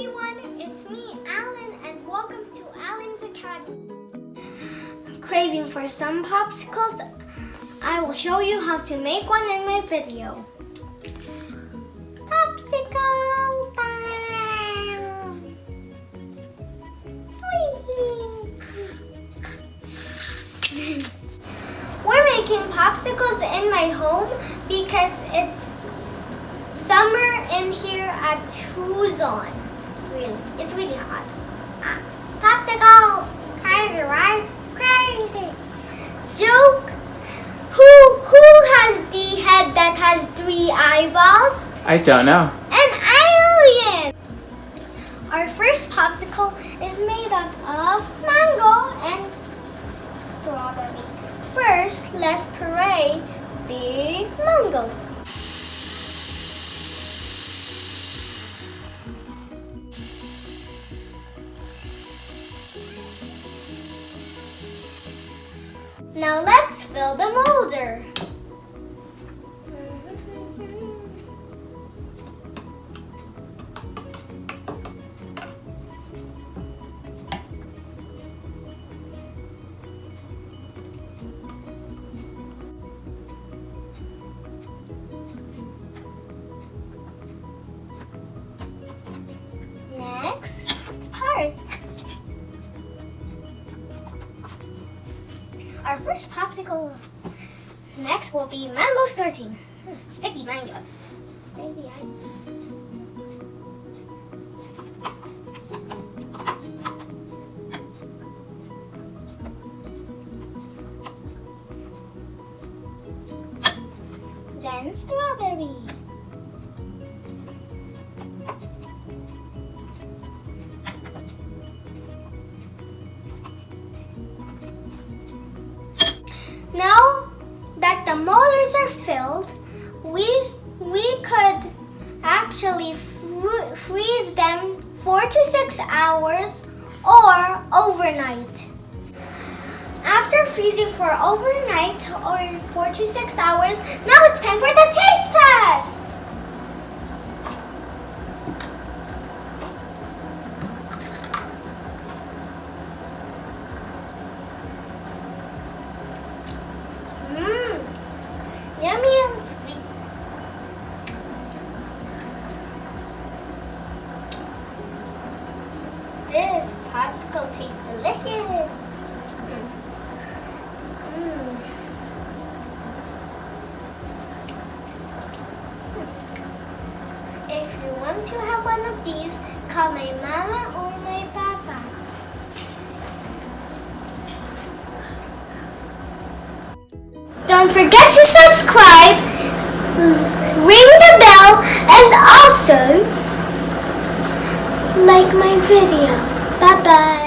everyone, it's me, Alan, and welcome to Alan's Academy. Craving for some popsicles? I will show you how to make one in my video. Popsicle time! We're making popsicles in my home because it's summer in here at Tucson. Really, it's really hot. Popsicle! Crazy, right? Crazy. Joke. Who has the head that has 3 eyeballs? I don't know. An alien! Our first popsicle is made up of mango and strawberry. First, let's puree the mango. Now let's fill the molder. Next part. Our first popsicle next will be mango starting. Sticky mango. Maybe Then strawberry. Now that the molders are filled, we could actually freeze them 4 to 6 hours or overnight. After freezing for overnight or 4 to 6 hours, now it's time for the taste test! Yummy and sweet. This popsicle tastes delicious. If you want to have one of these, call my mama or my papa. Don't forget to subscribe, ring the bell, and also like my video. Bye-bye.